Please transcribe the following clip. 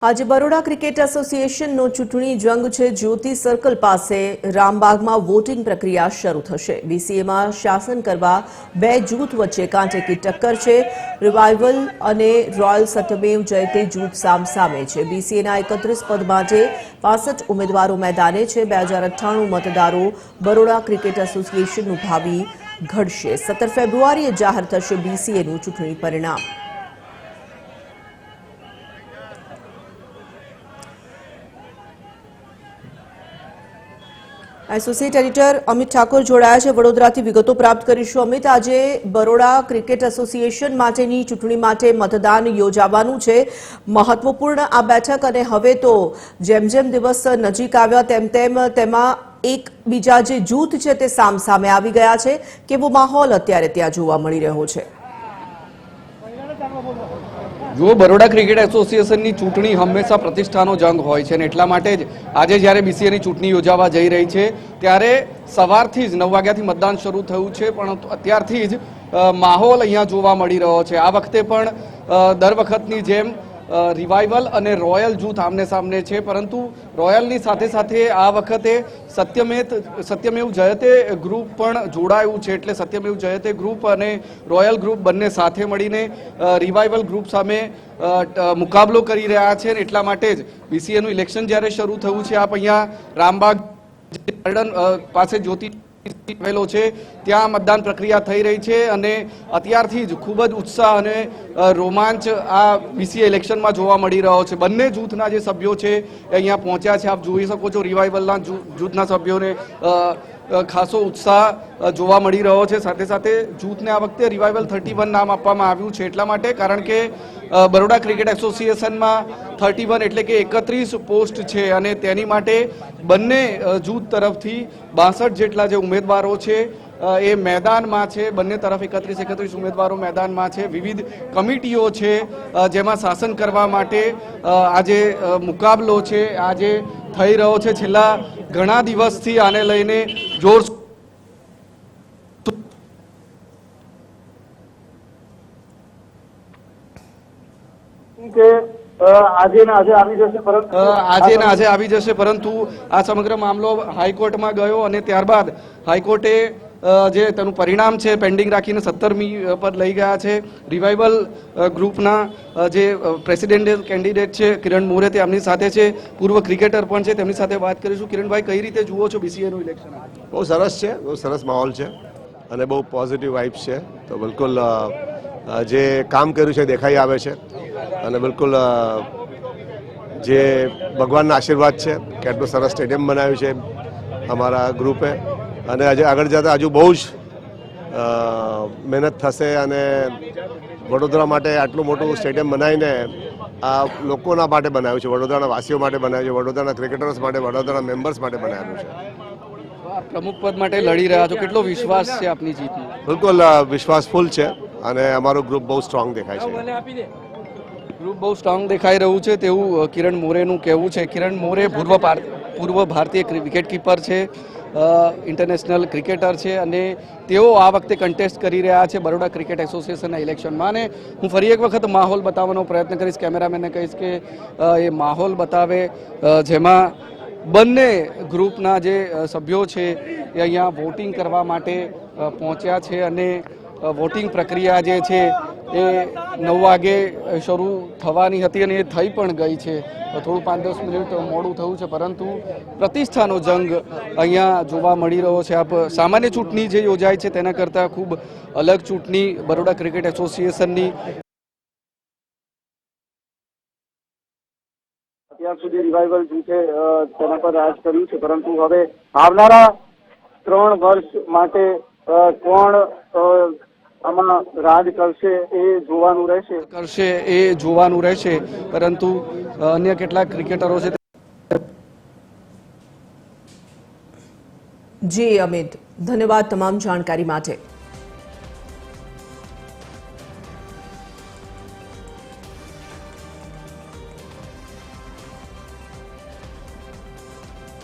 આજે બરોડા ક્રિકેટ એસોસિએશનનો ચૂંટણી જંગ છે। જ્યોતિ સર્કલ પાસે રામબાગમાં વોટિંગ પ્રક્રિયા શરૂ થશે। બીસીએમાં શાસન કરવા બે જૂથ વચ્ચે કાંટેકી ટક્કર છે। રિવાઇવલ અને રોયલ સત્યમેવ જયતે જૂથ સામસામે છે। બીસીએના 31 પદ માટે 65 ઉમેદવારો મેદાને છે। 2098 મતદારો બરોડા ક્રિકેટ એસોસિએશનનું ભાવિ ઘડશે। 17 ફેબ્રુઆરીએ જાહેર થશે બીસીએનું ચૂંટણી પરિણામ। એસોસિએટ એડિટર અમિત ઠાકોર જોડાયા છે। વડોદરાથી વિગતો પ્રાપ્ત કરીશું। અમિત, આજે બરોડા ક્રિકેટ એસોસિએશન માટેની ચૂંટણી માટે મતદાન યોજાવાનું છે। મહત્વપૂર્ણ આ બેઠક અને હવે તો જેમ જેમ દિવસ નજીક આવ્યા તેમ તેમ તેમાં એક બીજા જે જૂથ છે તે સામસામે આવી ગયા છે। કેવો માહોલ અત્યારે ત્યાં જોવા મળી રહ્યો છે? જો બરોડા ક્રિકેટ એસોસિએશનની ચૂંટણી હંમેશા પ્રતિષ્ઠાનો જંગ હોય છે અને એટલા માટે જ આજે જ્યારે બીસીએની ચૂંટણી યોજાવા જઈ રહી છે ત્યારે સવારથી જ 9 વાગ્યાથી મતદાન શરૂ થયું છે, પણ અત્યારથી જ માહોલ અહીંયા જોવા મળી રહ્યો છે। આ વખતે પણ દર વખતની જેમ રિવાઇવલ અને રોયલ જૂથ આમને સામને છે, પરંતુ રોયલની સાથે સાથે આ વખતે સત્યમેવ જયતે ગ્રુપ પણ જોડાયું છે। એટલે સત્યમેવ જયતે ગ્રુપ અને રોયલ ગ્રુપ બંને સાથે મળીને રિવાઇવલ ગ્રુપ સામે મુકાબલો કરી રહ્યા છે। એટલા માટે જ બીસીએનું ઇલેક્શન જ્યારે શરૂ થયું છે, આપ અહીંયા રામબાગ ગાર્ડન પાસે જ્યોતિ આવેલો છે ત્યાં મતદાન પ્રક્રિયા થઈ રહી છે અને અત્યારથી જ ખૂબ જ ઉત્સાહ અને રોમાંચ આ બીસીએ ઇલેક્શનમાં જોવા મળી રહ્યો છે। બંને જૂથના જે સભ્યો છે એ અહીંયા પહોંચ્યા છે। આપ જોઈ શકો છો રિવાઇવલના જૂથના સભ્યોને ખાસો ઉત્સાહ જોવા મળી રહ્યો છે। સાથે સાથે જૂથને આ વખતે રિવાઇવલ 31 નામ આપવામાં આવ્યું છે એટલા માટે, કારણ કે બરોડા ક્રિકેટ એસોસિએશનમાં 31 એટલે કે 31 પોસ્ટ છે અને તેની માટે બંને જૂથ તરફથી 62 જેટલા જે ઉમેદવારો છે એ મેદાનમાં છે। બંને તરફ 31 ઉમેદવારો મેદાનમાં છે। વિવિધ કમિટીઓ છે જેમાં શાસન કરવા માટે આજે મુકાબલો છે આજે થઈ રહ્યો છે। છેલ્લા ઘણા દિવસથી આને લઈને જોર આજે આવી જશે, પરંતુ આ સમગ્ર મામલો હાઈકોર્ટમાં ગયો અને ત્યારબાદ હાઈકોર્ટે જે તેનું પરિણામ છે પેન્ડિંગ રાખીને 17મી પર લઈ ગયા છે। રિવાઇવલ ગ્રુપના જે પ્રેસિડેન્શિયલ કેન્ડિડેટ છે કિરણ મોરે તેમની સાથે છે, પૂર્વ ક્રિકેટર પણ છે, તેમની સાથે વાત કરીશું। કિરણભાઈ, કઈ રીતે જુઓ છો બીસીએનું ઇલેક્શન? બહુ સરસ છે, બહુ સરસ માહોલ છે અને બહુ પોઝિટિવ વાઇબ્સ છે। તો બિલકુલ જે કામ કર્યું છે દેખાઈ આવે છે અને બિલકુલ જે ભગવાનના આશીર્વાદ છે કે આટલું સરસ સ્ટેડિયમ બનાવ્યું છે અમારા ગ્રુપે અને આજે આગળ જતાં હજુ બહુ જ મહેનત થશે અને વડોદરા માટે આટલું મોટું સ્ટેડિયમ બનાવીને આ લોકોના માટે બનાવ્યું છે, વડોદરાના વાસીઓ માટે બનાવ્યું છે, વડોદરાના ક્રિકેટર્સ માટે, વડોદરાના મેમ્બર્સ માટે બનાવ્યું છે। પ્રમુખ પદ માટે લડી રહ્યા છો, કેટલો વિશ્વાસ છે આપની જીતનો? બિલકુલ વિશ્વાસફુલ છે અને અમારું ગ્રુપ બહુ સ્ટ્રોંગ દેખાય છે। ગ્રુપ બહુ સ્ટ્રોંગ દેખાઈ રહ્યું છે તેવું કિરણ મોરેનું કહેવું છે। કિરણ મોરે પૂર્વ ભારતીય વિકેટ કીપર છે, ઇન્ટરનેશનલ ક્રિકેટર છે અને તેઓ આ વખતે કન્ટેસ્ટ કરી રહ્યા છે બરોડા ક્રિકેટ એસોસિએશનના ઇલેક્શનમાં। અને હું ફરી એક વખત માહોલ બતાવવાનો પ્રયત્ન કરીશ, કેમેરામેનને કહીશ કે એ માહોલ બતાવે જેમાં બંને ગ્રુપના જે સભ્યો છે એ અહીંયા વોટિંગ કરવા માટે પહોંચ્યા છે અને વોટિંગ પ્રક્રિયા જે છે એ 9 વાગે શરૂ થવાની હતી અને એ થઈ પણ ગઈ છે। થોડું 5-10 મિનિટ મોડું થયું છે, પરંતુ પ્રતિષ્ઠાનો જંગ અહીંયા જોવા મળી રહ્યો છે। આપ સામાન્ય ચૂંટણી જે યોજાય છે તેના કરતાં ખૂબ અલગ ચૂંટણી બરોડા ક્રિકેટ એસોસિએશનની અત્યાર સુધી રિવાઇવલ જૂથે તેના પર રાજ કર્યું છે, પરંતુ હવે આવનારા 3 વર્ષ માટે કોણ આમાં રાજ કરશે એ જોવાનું રહેશે। પરંતુ અન્ય કેટલાક ક્રિકેટરો છે। જી અમિત, ધન્યવાદ તમામ જાણકારી માટે।